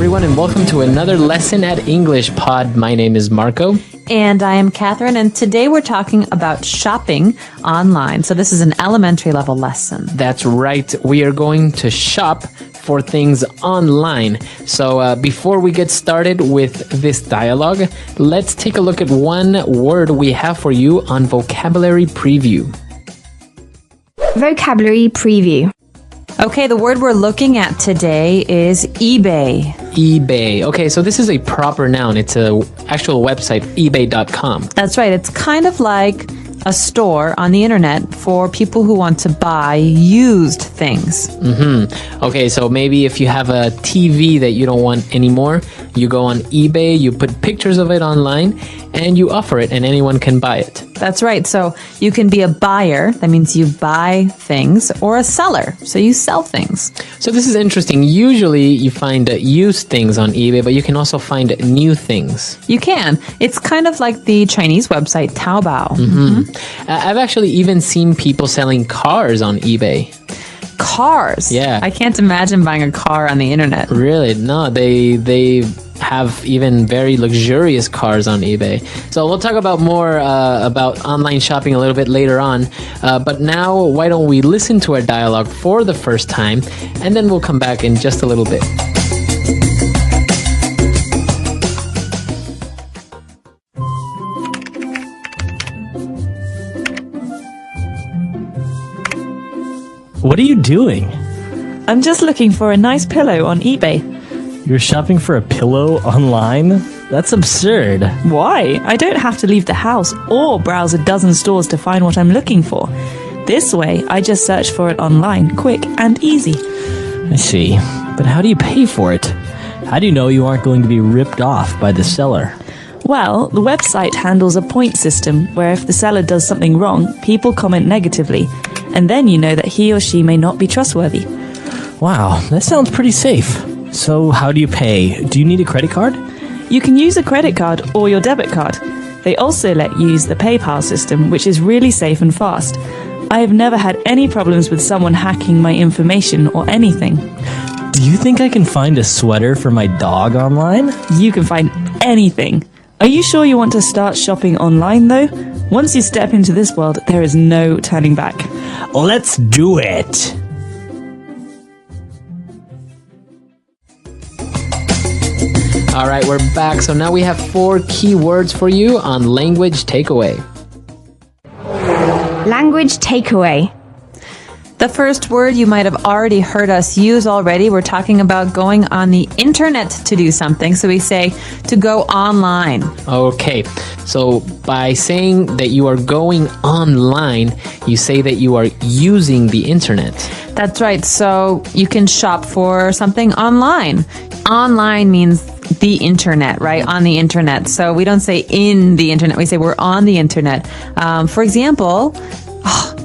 everyone, and welcome to another lesson at English Pod. My name is Marco. And I am Catherine, and today we're talking about shopping online. So this is an elementary level lesson. That's right. We are going to shop for things online. So before we get started with this dialogue, let's take a look at one word we have for you on Vocabulary Preview. Vocabulary Preview. Okay, the word we're looking at today is eBay. eBay. Okay, so this is a proper noun. It's an actual website, ebay.com. That's right. It's kind of like a store on the internet for people who want to buy used things. Okay, so maybe if you have a TV that you don't want anymore, you go on eBay, you put pictures of it online, and you offer it, and anyone can buy it. That's right. So you can be a buyer. That means you buy things, or a seller. So you sell things. So this is interesting. Usually you find used things on eBay, but you can also find new things. You can. It's kind of like the Chinese website Taobao. I've actually even seen people selling cars on eBay. Cars? Yeah. I can't imagine buying a car on the internet. Really? No, they have even very luxurious cars on eBay. So we'll talk about more about online shopping a little bit later on. But now, why don't we listen to our dialogue for the first time, and then we'll come back in just a little bit. What are you doing? I'm just looking for a nice pillow on eBay. You're shopping for a pillow online? That's absurd. Why? I don't have to leave the house or browse a dozen stores to find what I'm looking for. This way, I just search for it online, quick and easy. I see. But how do you pay for it? How do you know you aren't going to be ripped off by the seller? Well, the website handles a point system where if the seller does something wrong, people comment negatively, and then you know that he or she may not be trustworthy. Wow, that sounds pretty safe. So how do you pay? Do you need a credit card? You can use a credit card or your debit card. They also let you use the PayPal system, which is really safe and fast. I have never had any problems with someone hacking my information or anything. Do you think I can find a sweater for my dog online? You can find anything. Are you sure you want to start shopping online, though? Once you step into this world, there is no turning back. Let's do it! All right, we're back. So now we have 4 key words for you on Language Takeaway. Language Takeaway. The first word you might have already heard us use already. We're talking about going on the internet to do something. So we say to go online. Okay, so by saying that you are going online, you say that you are using the internet. That's right. So you can shop for something online. Online means the internet, right? On the internet. So we don't say in the internet. We say we're on the internet. For example,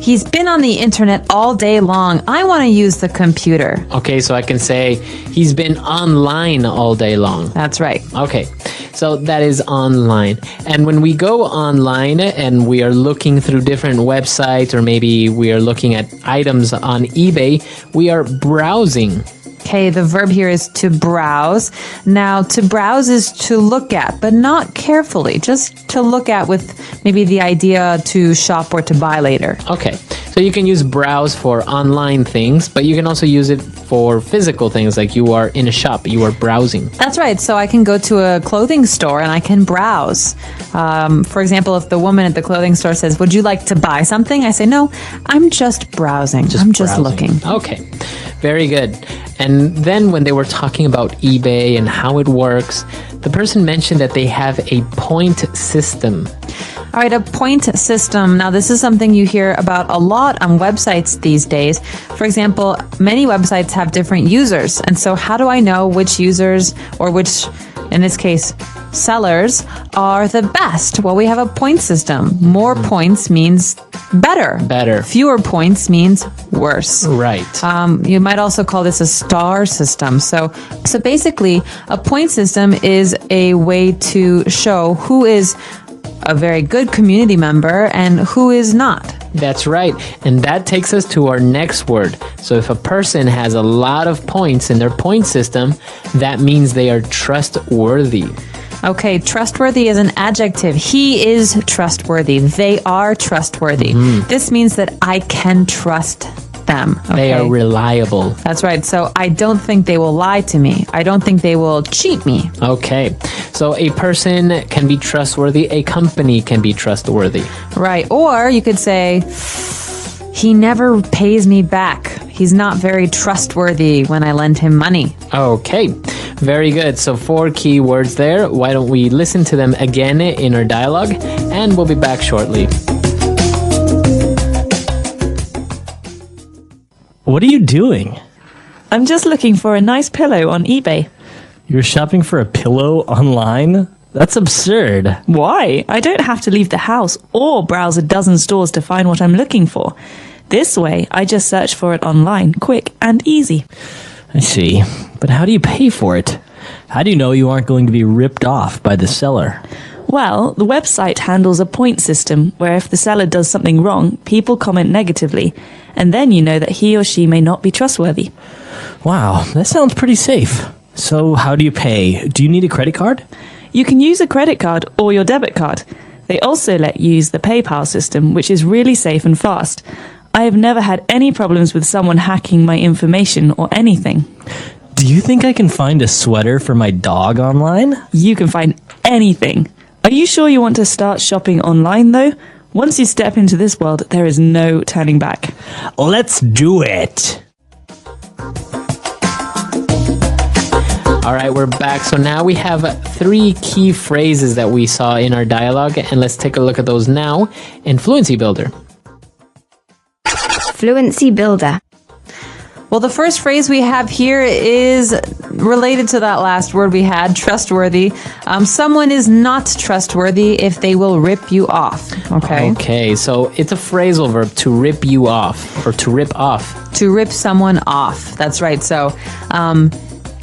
he's been on the internet all day long. I want to use the computer. Okay, so I can say he's been online all day long. That's right. Okay, so that is online. And when we go online and we are looking through different websites, or maybe we are looking at items on eBay, we are browsing. Okay, the verb here is to browse. Now, to browse is to look at, but not carefully, just to look at with maybe the idea to shop or to buy later. Okay, so you can use browse for online things, but you can also use it for physical things, like you are in a shop, you are browsing. That's right. So I can go to a clothing store and I can browse. For example, if the woman at the clothing store says, "Would you like to buy something?" I say, "No, I'm just browsing. I'm just looking." Okay, very good. And then when they were talking about eBay and how it works, the person mentioned that they have a point system. All right, a point system. Now, this is something you hear about a lot on websites these days. For example, many websites have different users. And so how do I know which users, or which, in this case, sellers, are the best? Well, we have a point system. More points means better. Better. Fewer points means worse. Right. You might also call this a star system. So basically, a point system is a way to show who is a very good community member and who is not. That's right. And that takes us to our next word. So if a person has a lot of points in their point system, that means they are trustworthy. Okay, trustworthy is an adjective. He is trustworthy. They are trustworthy. This means that I can trust them. Okay? They are reliable. That's right. So I don't think they will lie to me. I don't think they will cheat me. Okay. So a person can be trustworthy. A company can be trustworthy. Right. Or you could say, he never pays me back. He's not very trustworthy when I lend him money. Okay. Very good. So 4 key words there. Why don't we listen to them again in our dialogue, and we'll be back shortly. What are you doing? I'm just looking for a nice pillow on eBay. You're shopping for a pillow online? That's absurd. Why? I don't have to leave the house or browse a dozen stores to find what I'm looking for. This way, I just search for it online, quick and easy. I see. But how do you pay for it? How do you know you aren't going to be ripped off by the seller? Well, the website handles a point system where if the seller does something wrong, people comment negatively, and then you know that he or she may not be trustworthy. Wow, that sounds pretty safe. So how do you pay? Do you need a credit card? You can use a credit card or your debit card. They also let you use the PayPal system, which is really safe and fast. I have never had any problems with someone hacking my information or anything. Do you think I can find a sweater for my dog online? You can find anything. Are you sure you want to start shopping online, though? Once you step into this world, there is no turning back. Let's do it! All right, we're back. So now we have 3 key phrases that we saw in our dialogue, and let's take a look at those now in Fluency Builder. Fluency Builder. Well, the first phrase we have here is related to that last word we had, trustworthy. Someone is not trustworthy if they will rip you off. Okay. Okay, so it's a phrasal verb, to rip you off, or to rip off. To rip someone off. That's right. So,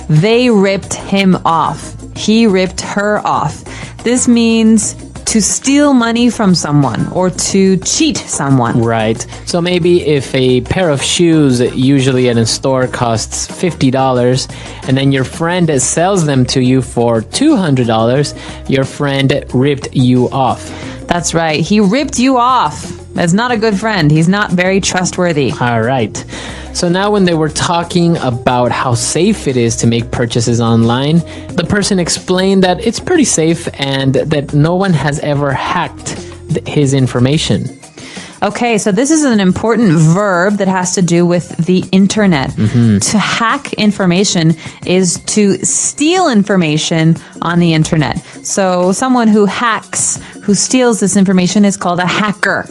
they ripped him off. He ripped her off. This means to steal money from someone or to cheat someone. Right. So maybe if a pair of shoes usually at a store costs $50 and then your friend sells them to you for $200, your friend ripped you off. That's right. He ripped you off. That's not a good friend. He's not very trustworthy. All right. So now when they were talking about how safe it is to make purchases online, the person explained that it's pretty safe and that no one has ever hacked his information. Okay, so this is an important verb that has to do with the internet. To hack information is to steal information on the internet. So someone who hacks, who steals this information is called a hacker.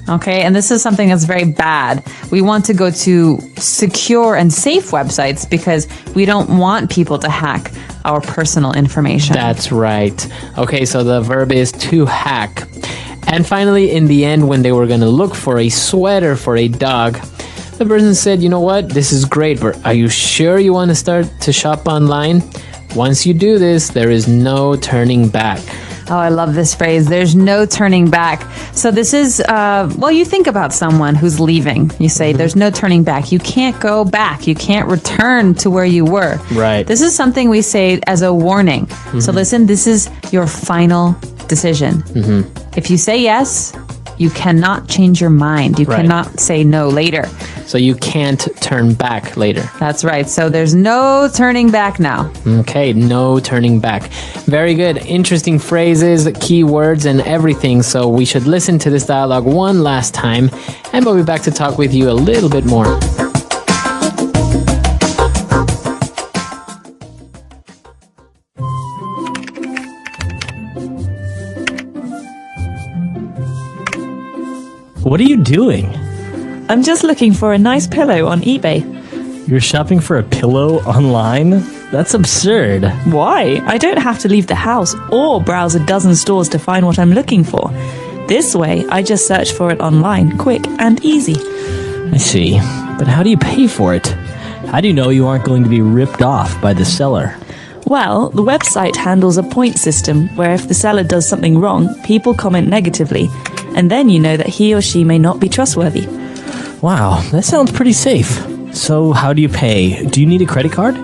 Okay, and this is something that's very bad. We want to go to secure and safe websites because we don't want people to hack our personal information. That's right. Okay, so the verb is to hack. And finally, in the end, when they were going to look for a sweater for a dog, the person said, you know what, this is great, but are you sure you want to start to shop online? Once you do this, there is no turning back. Oh, I love this phrase. There's no turning back. So this is, well, you think about someone who's leaving. You say, there's no turning back. You can't go back. You can't return to where you were. Right. This is something we say as a warning. So listen, this is your final decision. If you say yes, you cannot change your mind. You cannot say no later. So you can't turn back later. That's right. So there's no turning back now. Okay, no turning back. Very good. Interesting phrases, keywords, and everything. So we should listen to this dialogue one last time, and we'll be back to talk with you a little bit more. What are you doing? I'm just looking for a nice pillow on eBay. You're shopping for a pillow online? That's absurd. Why? I don't have to leave the house or browse a dozen stores to find what I'm looking for. This way, I just search for it online, quick and easy. I see. But how do you pay for it? How do you know you aren't going to be ripped off by the seller? Well, the website handles a point system where if the seller does something wrong, people comment negatively, and then you know that he or she may not be trustworthy. Wow, that sounds pretty safe. So how do you pay? Do you need a credit card?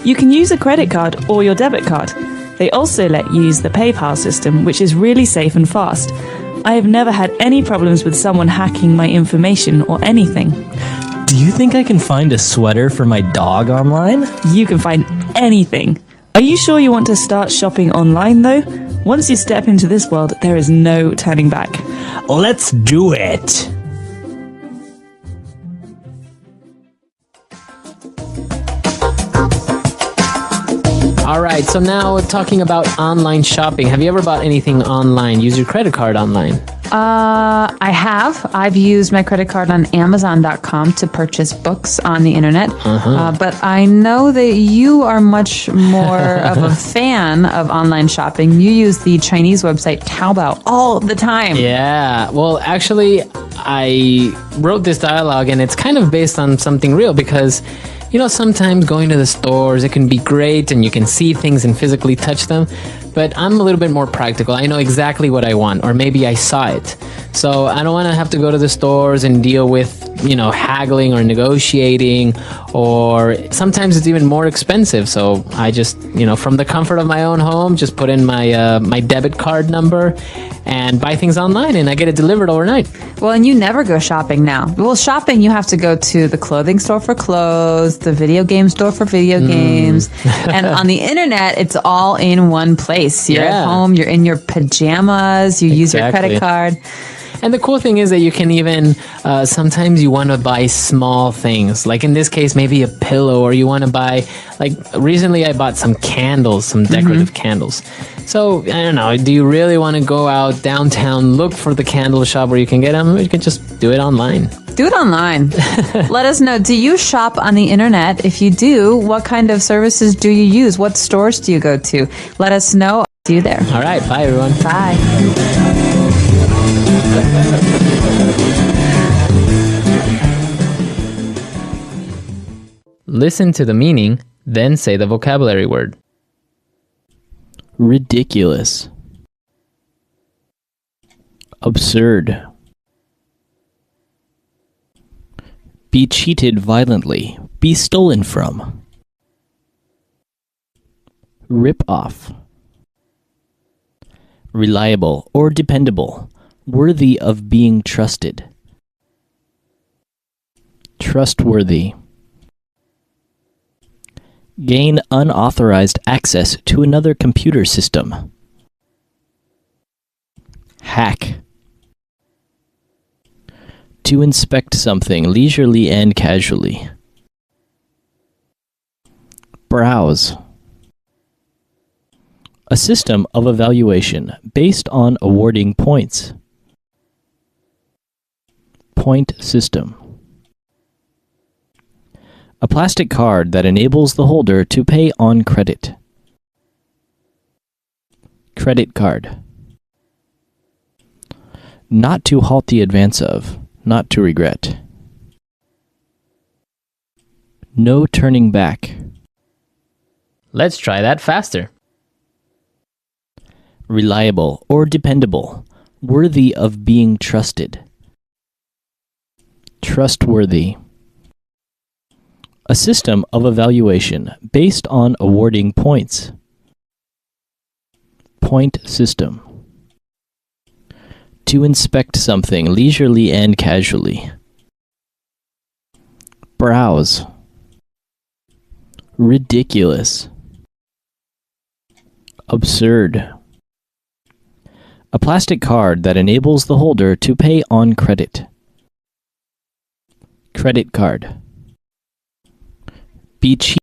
You can use a credit card or your debit card. They also let you use the PayPal system, which is really safe and fast. I have never had any problems with someone hacking my information or anything. Do you think I can find a sweater for my dog online? You can find anything. Are you sure you want to start shopping online though? Once you step into this world, there is no turning back. Let's do it! All right, so now talking about online shopping. Have you ever bought anything online? Use your credit card online? I have. I've used my credit card on Amazon.com to purchase books on the internet. But I know that you are much more of a fan of online shopping. You use the Chinese website Taobao all the time. Yeah, well, actually, I wrote this dialogue and it's kind of based on something real because, you know, sometimes going to the stores, it can be great and you can see things and physically touch them. But I'm a little bit more practical. I know exactly what I want, or maybe I saw it. So I don't want to have to go to the stores and deal with, you know, haggling or negotiating, or sometimes it's even more expensive. So I just, you know, from the comfort of my own home, just put in my my debit card number and buy things online, and I get it delivered overnight. Well, and you never go shopping now. Well, shopping, you have to go to the clothing store for clothes, the video game store for video games. And on the internet, it's all in one place. You're at home, you're in your pajamas, you use your credit card. And the cool thing is that you can even, sometimes you want to buy small things. Like in this case, maybe a pillow, or you want to buy, like recently I bought some candles, some decorative candles. So, I don't know, do you really want to go out downtown, look for the candle shop where you can get them? Or you can just do it online. Do it online. Let us know. Do you shop on the internet? If you do, what kind of services do you use? What stores do you go to? Let us know. See you there. All right, bye everyone. Bye. Listen to the meaning, then say the vocabulary word. Ridiculous. Absurd. Be cheated violently. Be stolen from. Rip off. Reliable or dependable. Worthy of being trusted. Trustworthy. Gain unauthorized access to another computer system. Hack. To inspect something leisurely and casually. Browse. A system of evaluation based on awarding points. Point system. A plastic card that enables the holder to pay on credit. Credit card. Not to halt the advance of, not to regret. No turning back. Let's try that faster. Reliable or dependable. Worthy of being trusted. Trustworthy. A system of evaluation based on awarding points. Point system. To inspect something leisurely and casually. Browse. Ridiculous. Absurd. A plastic card that enables the holder to pay on credit. Credit card. Be cheap.